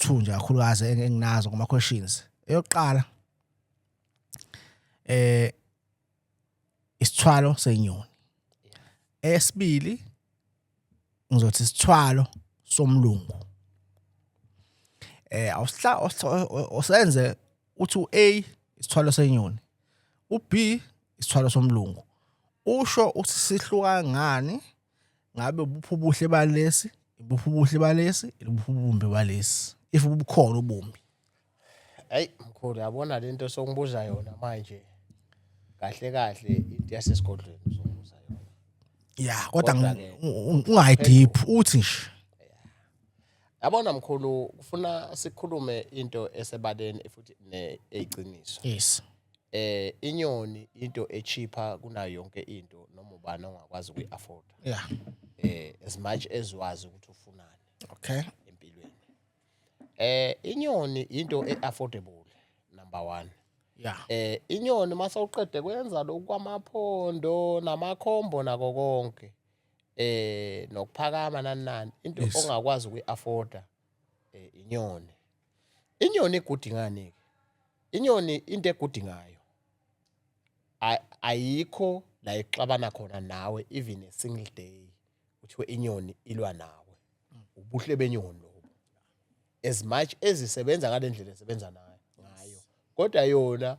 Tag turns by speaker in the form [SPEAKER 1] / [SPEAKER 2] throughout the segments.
[SPEAKER 1] eyi-2 nje kakhulukazi enginazo kuma questions. Eyokuqala isithwalo senyoni. Esibili ngizothi isithwalo somlungu. Osenze uthi u-A isithwalo senyoni, u-B isithwalo somlungu. Usho uthi sihluka ngani, ngabe ubuphi ubuhle balesi, ubuphi ubuhle balesi, ubuphi ubumbi balesi, if ubukhona ubumbi.
[SPEAKER 2] Hayi mkhulu yabona lento sokubuza yona manje kahle kahle into yasesigodlweni uzongibuza yona.
[SPEAKER 1] Yeah, kodwa ungayideep uthi nje.
[SPEAKER 2] Yabona mkhulu kufuna sikhulume into esebaleni futhi neyiqiniso.
[SPEAKER 1] Yes.
[SPEAKER 2] Inyoni into echeaper kunayo yonke into noma ubani ongakwazi ukuyi-afford.
[SPEAKER 1] Yeah.
[SPEAKER 2] As much as wazi ukuthi ufunani.
[SPEAKER 1] Okay.
[SPEAKER 2] Empilweni. Inyoni into e-affordable number 1.
[SPEAKER 1] Yeah.
[SPEAKER 2] Inyoni mase uqede kwenza lokhu kwamaphondo namakhombo nako konke. Nokuphakama nani into ongakwazi ukuyi-afforda inyoni. Inyoni igudi ngani ke? Inyoni into egudi ngayo ayikho la ixabana khona nawe even a single day kuthiwe inyoni ilwa nawe. Ubuhle benyoni lobo. As much as isebenza ngalendlela esebenza ngayo. Kodwa yona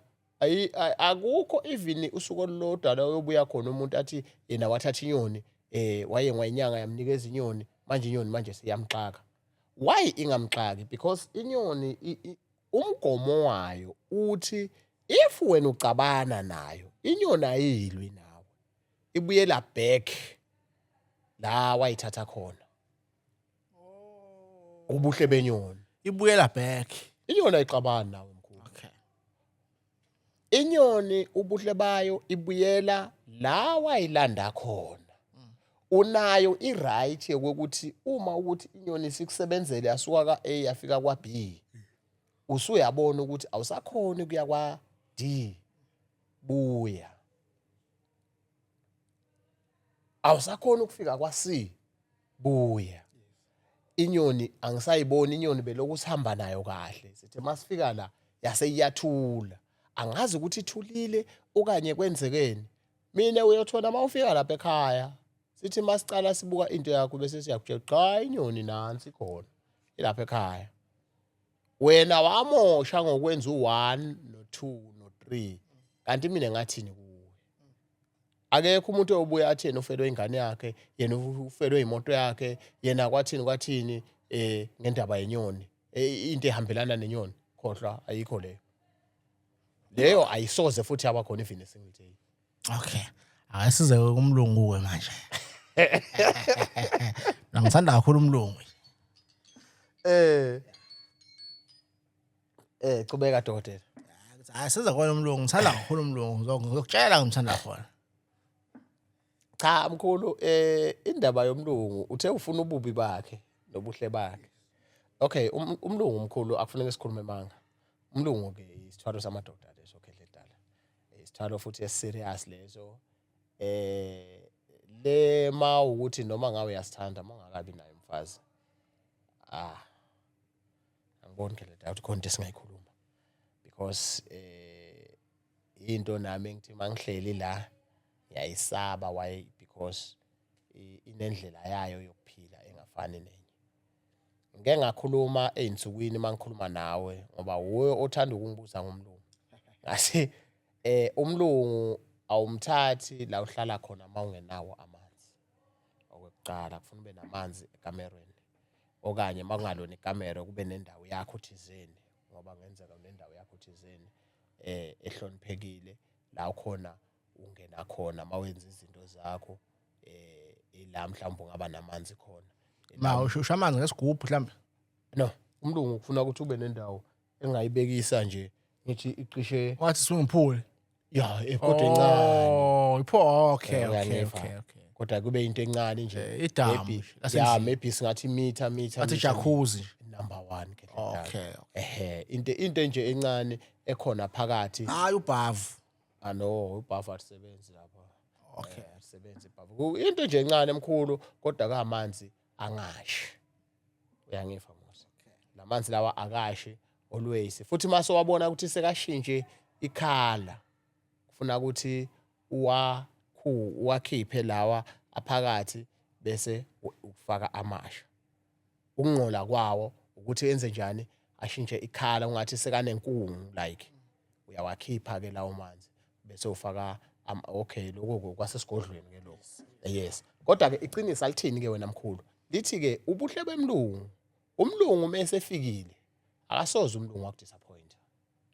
[SPEAKER 2] akukho even usuku olulodwa la uyobuya khona umuntu athi yena wathatha inyoni waye ngwayinyanga yamnikeza inyoni manje inyoni manje siyamxaka. Why ingamxaki? Because inyoni umgomo wayo uthi if wena ucabana nayo inyoni ayilwi nawe ibuyela back la wayithatha khona. Ubuhle benyoni
[SPEAKER 1] ibuyela back.
[SPEAKER 2] Inyoni ayixabani nawe mkhulu.
[SPEAKER 1] Okay.
[SPEAKER 2] Inyoni ubuhle bayo ibuyela la wayilanda khona. Unayo i-right yokuthi uma ukuthi inyoni sikusebenzele yasuka ka-A yafika kwa-B usuyabona ukuthi awusakhona ukuya kwa-D buya. Awusakhona ukufika kwa-C buya. Inyoni angisayiboni inyoni beloku sihamba nayo kahle. Sithi masifika la yase iyathula. Angazi ukuthi ithulile okanye kwenzekeni. Mina uyothola mawufika lapha ekhaya sithi masicala sibuka into yakho bese siyakutshela cha inyoni nansi khona ilapha ekhaya. Wena wamosha ngokwenza u1 no2 no3 kanti mina ngathini kuwe. Akekho umuntu obuya atheni ufelwe ingane yakhe yena ufelwe imoto yakhe yena kwathini ngendaba yenyoni into ehambelana nenyoni khohlwa ayikho leyo. Leyo ayisoze futhi abakhona even single day.
[SPEAKER 1] Okay. Akasize kumlungu ke manje. Ngithanda kakhulu umlungu.
[SPEAKER 2] Qhubeka dokotela.
[SPEAKER 1] Asiza khona umlungu, ngithanda kakhulu umlungu. Ngizokutshela ngithanda khona.
[SPEAKER 2] Cha mkhulu indaba yomlungu uthe ufuna ububi bakhe nobuhle bakhe. Okay, umlungu mkhulu akufanele sikhulume manga. Umlungu ke isithwalo samadoda leso kedle dala. Isithwalo futhi eserious leso. Le ma ukuthi noma ngawe uyasithanda mangakabi nayo umfazi. Angiboni ke lento ukuthi khona into singayikhuluma because into nami ngithi mangihleli la yayisaba why because inendlela yayo yokuphila engafani nenye. Ngeke ngakhuluma einsukwini mangikhuluma nawe ngoba uwe othanda ukungibuza ngomlungu. Ngasi umlungu awumthathi la uhlala khona mawungenawo amanzi. Okwekuqala kufuna ube namanzi ekamerweni okanye makungalona ikamera kube nendawo yakho thizeni ngoba ngenzeka nendawo yakho thizeni ehloniphekile la ukhona ungena khona mawenza izinto zakho ila mhlawumbe ungaba namanzi khona.
[SPEAKER 1] Ushusha amanzi ngesigubhu mhlambe.
[SPEAKER 2] No, umlungu ufuna ukuthi ube nendawo engayibekisa nje ngithi iqishe
[SPEAKER 1] Wathi swingpool.
[SPEAKER 2] Yeah, kodwa encane.
[SPEAKER 1] Oh, okay.
[SPEAKER 2] Kodwa kube into encane nje.
[SPEAKER 1] Idamu.
[SPEAKER 2] Yeah, maybe singathi meter.
[SPEAKER 1] Athi jacuzzi.
[SPEAKER 2] Number 1 ke.
[SPEAKER 1] Okay.
[SPEAKER 2] Into nje encane ekhona phakathi.
[SPEAKER 1] Hayi ubhavu.
[SPEAKER 2] No, ubhavu alisebenzi lapha.
[SPEAKER 1] Okay.
[SPEAKER 2] Alisebenzi ibhavu. Into nje encane emkhulu kodwa kamanzi angashi. Uyangifa mose. lamanzi lawa akashi always futhi mase wabona ukuthi sekashintshe ikhala ufuna ukuthi uwakhiphe lawa aphakathi bese ufaka amasha ukungcola kwawo ukuthi enze njani ashintshe ikhala ungathi sekanenkungu like uyawakhipha ke lawo manzi bese ufaka okay lokho kwasesigodlweni ke lokho yes kodwa ke iqiniso alithini ke wena mkhulu lithi ke ubuhle bemlungu umlungu mase efikile akasoze umlungu wakudisappoint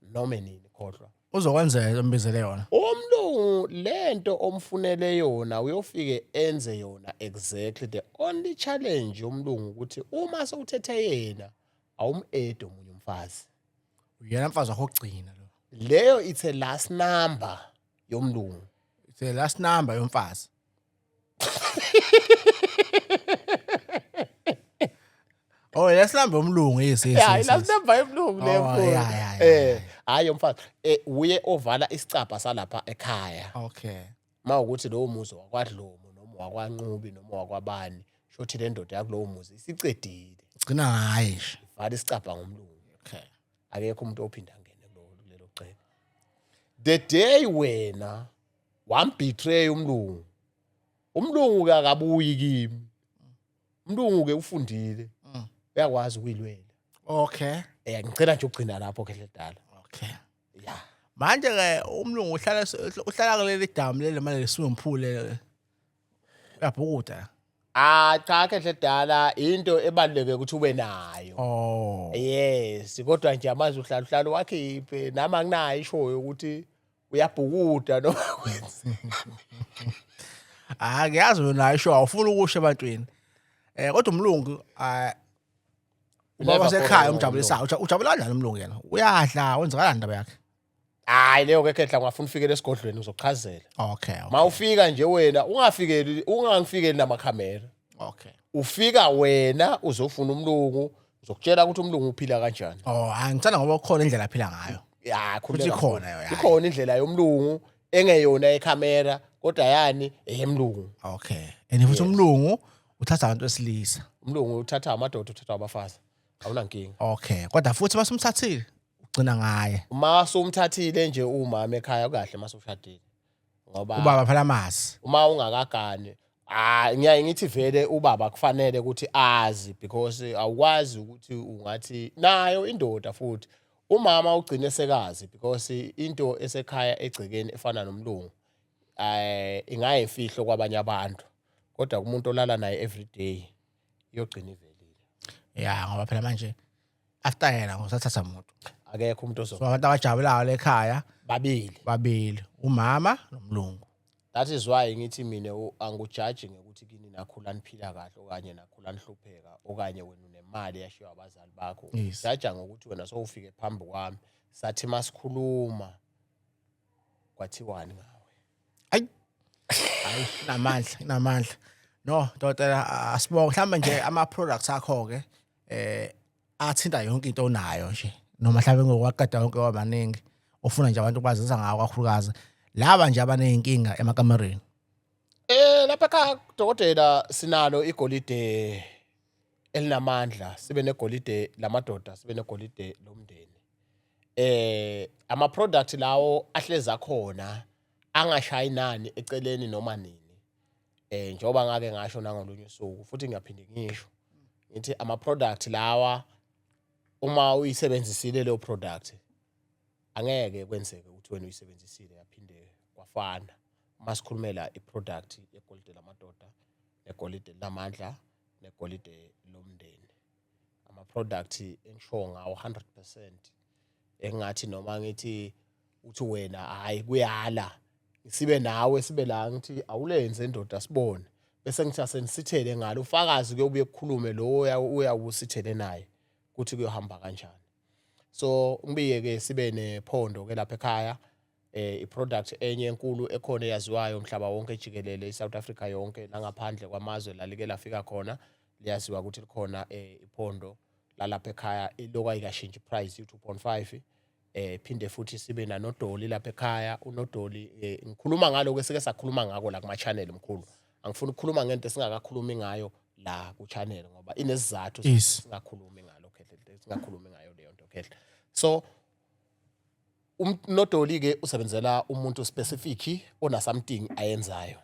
[SPEAKER 2] noma nini kodwa
[SPEAKER 1] uzokwenzela umbizele yona
[SPEAKER 2] umlungu lento omfunele yona uyofike enze yona exactly the only challenge yomlungu ukuthi uma sewuthethe yena awum-add omunye umfazi
[SPEAKER 1] uyena mfazi wakho ogcina lo
[SPEAKER 2] leyo it's a last number yomlungu
[SPEAKER 1] it's the last number yomfazi oh last number yomlungu yes
[SPEAKER 2] last number yomlungu leyo hayi umfazi uye ovala isicapha salapha ekhaya
[SPEAKER 1] okay
[SPEAKER 2] mawukuthi lowo muzi wakwaDlomo noma wakwaNqubi noma wakwabani shothi le ndoda yakulowo muzi isicedile
[SPEAKER 1] gcina ngaye
[SPEAKER 2] vala isicapha ngomlungu
[SPEAKER 1] okay
[SPEAKER 2] akekho umuntu ophinda ngene kulelo cebo the day wena wambetray umlungu akabuyi kimi umlungu ke ufundile uyakwazi ukuyilwela
[SPEAKER 1] okay
[SPEAKER 2] ngicela nje ukugcina lapho ke ledala
[SPEAKER 1] okay
[SPEAKER 2] yeah
[SPEAKER 1] manje ke umlungu uhlala kuleli damu leli manje le-swimming pool uyabhukuda
[SPEAKER 2] cha ke ledala into ebaluleke ukuthi ube nayo
[SPEAKER 1] oh
[SPEAKER 2] yes kodwa nje amazi uhlala wakhiphe nama kunayo ishoyo ukuthi uyabhukuda noma kwenza
[SPEAKER 1] ngiyazi wena isho awufuna ukusho ebantwini kodwa umlungu ubaba sekhaya umjabulisayo ujabula kanjani umlungu yena uyadla wenzakala indaba yakhe
[SPEAKER 2] hayi leyo ke khehla ngafuna ufikele esigodlweni uzochazela
[SPEAKER 1] okay
[SPEAKER 2] mawufika nje wena ungangifikeli namakhamera
[SPEAKER 1] okay
[SPEAKER 2] ufika wena uzofuna umlungu uzokutshela ukuthi umlungu uphila kanjani
[SPEAKER 1] ngithanda ngoba khona indlela aphila ngayo
[SPEAKER 2] khuleka
[SPEAKER 1] ikhona
[SPEAKER 2] ikhona indlela yomlungu engeyona ekhamera kodwa yani eyemlungu
[SPEAKER 1] okay and futhi umlungu uthatha abantu besilisa
[SPEAKER 2] umlungu uthatha amadoda uthatha abafazi awunankinga
[SPEAKER 1] okay kodwa futhi masumthathile ugcina ngaye
[SPEAKER 2] uma somthathile nje umama ekhaya kahle mase ushadile ngoba
[SPEAKER 1] ubaba phela masi
[SPEAKER 2] uma ungakagane ngiyaye ngithi vele ubaba kufanele ukuthi azi because awukwazi ukuthi ungathi nayo indoda futhi umama ugcine sekazi because into esekhaya egcekeni efana nomlungu ingayimfihlo kwabanye abantu kodwa kumuntu olala naye every day iyogcina ivelile
[SPEAKER 1] ngoba phela manje after yena ngosathatha umuntu
[SPEAKER 2] akekho umuntu
[SPEAKER 1] so abantu abajabulayo lekhaya
[SPEAKER 2] babili
[SPEAKER 1] umama nomlungu
[SPEAKER 2] that is why ngithi mina angujudge ngokuthi kini nakhula niphila kahle okanye nakhula nihlupheka okanye wena unemali yashiya abazali bakho judge ngokuthi wena sowufike phambi kwami sathi masikhuluma kwathiwani ngawe
[SPEAKER 1] namandla no dotela asibonge mhlawumbe nje ama products akho ke athinta yonke into onayo nje noma mhlawumbe ngokwaqeda yonke wabaningi ofuna nje abantu bazisa ngawo kakhulukazi laba nje abaneyinkinga emakamereni
[SPEAKER 2] lapha ekhaya dokotela sinalo igolide elinamandla sibe negolide lamadoda sibe negolide lomndeni ama product lawo ahleza khona angashaya inani eceleni noma nini njoba ngake ngasho nangolunye usuku futhi ngiyaphinde ngisho ngithi ama product lawa uma uyisebenzisile leyo product angeke kwenzeke ukuthi wena uyisebenzisile yaphinde kwafana masikhulumela iproduct yegolide lamadoda negolide lamandla negolide lomndeni ama product engisho ngawo 100% engathi noma ngithi uthi wena hayi kuyala sibe nawe sibe la ngithi awulenze indoda sibone bese ngithi asenisithele ngalo ufakazi kuyobuye ukukhulume lo uyawusithele naye ukuthi kuyohamba kanjani so ngibiye ke sibe nephondo ke lapha ekhaya iproduct enye enkulu ekhona eyaziwayo umhlaba wonke jikelele iSouth Africa yonke nangaphandle kwamazwe lalike lafika khona liyaziwa ukuthi likhona iphondo lalapha ekhaya ilokwa ikashintsha price u2.5 phinde futhi sibe nanodoli lapha ekhaya unodoli ngikhuluma ngalo ke sike sakhuluma ngako la kuma channel mkhulu angifuni ukukhuluma ngento esingakakhulumi ngayo la ku channel ngoba inesizathu singakhulumi ngalo khehlela singakhulumi ngayo leyo nto khehle. So nodoli ke usebenzela umuntu specific ona something ayenzayo.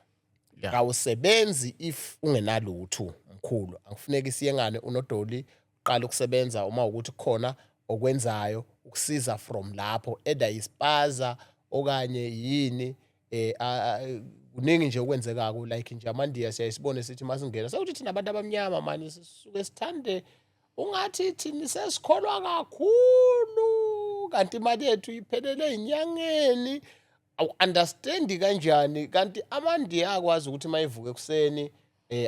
[SPEAKER 2] Awusebenzi if ungenalutho mkhulu. Akufuneki isiyengane unodoli uqala ukusebenza uma ukuthi khona okwenzayo ukusiza from lapho either ispaza okanye yini kuningi nje okwenzeka ku like nje amandiya siyayisibona sithi masingena sekuthi thina abantu abamnyama manje sisuke sithande ungathi thini sesikholwa kakhulu kanti imali yethu iphelele inyangeni understand kanjani kanti amandiya akwazi ukuthi mayivuka ekseni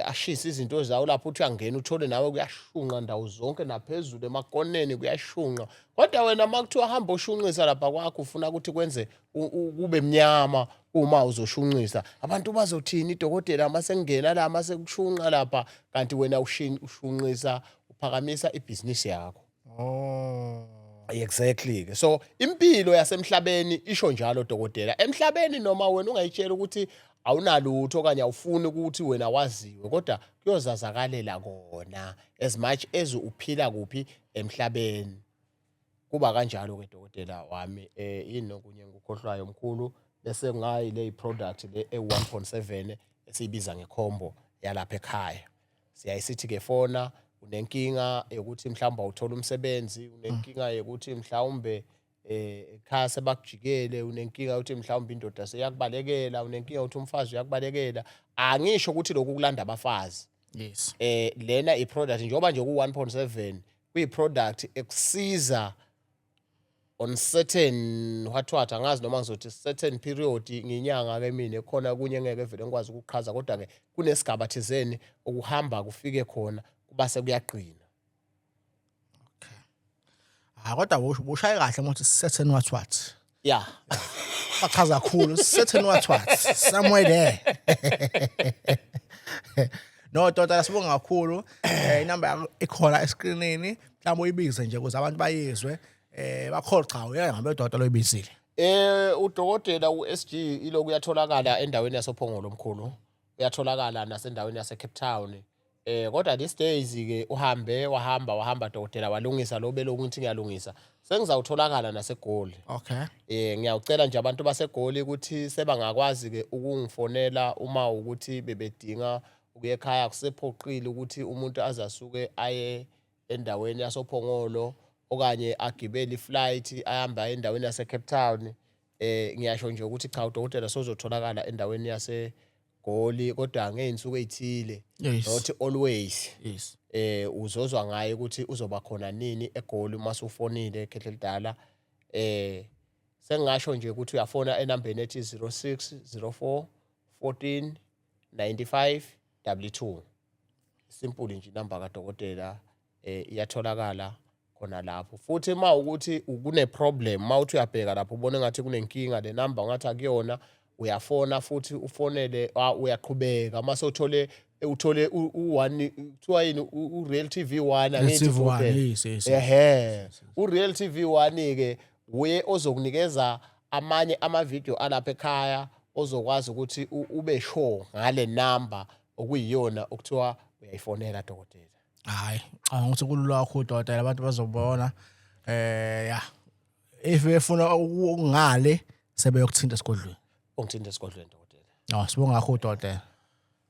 [SPEAKER 2] ashisa izinto zawo lapho uthi uyangena uthole nawe kuyashunqa ndawo zonke naphezulu emakoneni kuyashunqa kodwa wena makuthiwa hamba oshunqisa lapha kwakho ufuna ukuthi kwenze kube mnyama uma uzoshunqisa abantu bazothini idokotela mase ngena la mase kushunqa lapha kanti wena ushunqisa uphakamisa ibusiness yakho. Exactly. So impilo yasemhlabeni isho njalo dokotela emhlabeni noma wena ungayitshela ukuthi awunalutho okanye awufuni ukuthi wena waziwe kodwa kuyozazakalela kona as much as uphila kuphi emhlabeni kuba kanjalo ke dokotela wami yini nokunye ngukhohlwayo omkhulu bese ngayi le product le e1.7 esibiza ngekhombo yalapha ekhaya siyayisithi ke fona unenkinga ukuthi mhlawumbe awuthola umsebenzi unenkinga ukuthi mhlawumbe ekhaya sebakujikele unenkinga ukuthi mhlawumbe indoda seyakubalekela unenkinga ukuthi umfazi uyakubalekela angisho ukuthi lokhu kulanda abafazi
[SPEAKER 1] yes
[SPEAKER 2] lena iproduct njengoba nje ku1.7 kuyiproduct ekusiza on certain what angazi noma ngizothi certain period nginyanga ke mina khona kunye ngeke vele ngikwazi ukuqhaza kodwa ke kunesigaba thizeni ukuhamba kufike khona kuba sekuyaqina.
[SPEAKER 1] Kodwa ushaye kahle ngokuthi certain what
[SPEAKER 2] yeah
[SPEAKER 1] bachaza kakhulu certain what somewhere there. No doctor sibonga kakhulu inamba ikhona escreenini mhlawumbe uyibize nje ukuze abantu bayizwe bakhole cha uyangabe doctor loyibizile.
[SPEAKER 2] Udokotela uSG iloku uyatholakala endaweni yasophongolo omkhulu uyatholakala nasendaweni yase Cape Town. Kodwa these days ke wahamba dokotela walungisa lo belonke ukuthi ngiyalungisa sengizawutholakala naseGoli.
[SPEAKER 1] Okay.
[SPEAKER 2] Ngiyawucela nje abantu baseGoli ukuthi sebangakwazi ke ukungifonela uma ukuthi bebedinga ukuye ekhaya kusephoqile ukuthi umuntu azasuke aye endaweni yasophongolo okanye agibele iflight ahamba endaweni yase Cape Town. Ngiyasho nje ukuthi cha udokotela sozotholakala endaweni yase Goli kodwa ngeinsuku ezithile not always.
[SPEAKER 1] Yes.
[SPEAKER 2] Uzozwa ngaye ukuthi uzoba khona nini eGoli uma ufonile ekhehle lidala. Sengasho nje ukuthi uyafona enambeni ethi 0604 14 95 W2. Simple nje inamba kaDokotela iyatholakala khona lapho. Futhi uma ukuthi kune problem uma uthi uyabheka lapho ubone ngathi kunenkinga le number ngathi akuyona uyafona futhi ufonele uyaqhubeka mase uthole u1 kuthiwa yini uReal TV1 angithi
[SPEAKER 1] dokotela
[SPEAKER 2] uReal TV1 ke uye ozokunikeza amanye ama video alapha ekhaya ozokwazi ukuthi ube sure ngale number okuyiyona okuthiwa uyayifonela dokotela.
[SPEAKER 1] Hayi ukuthi kulula kakhulu dokotela abantu bazobona if befuna ukungale sebeyokuthinta esigodlweni.
[SPEAKER 2] Ongithinta esigodlweni dokotela.
[SPEAKER 1] Sibonga kakhulu dokotela.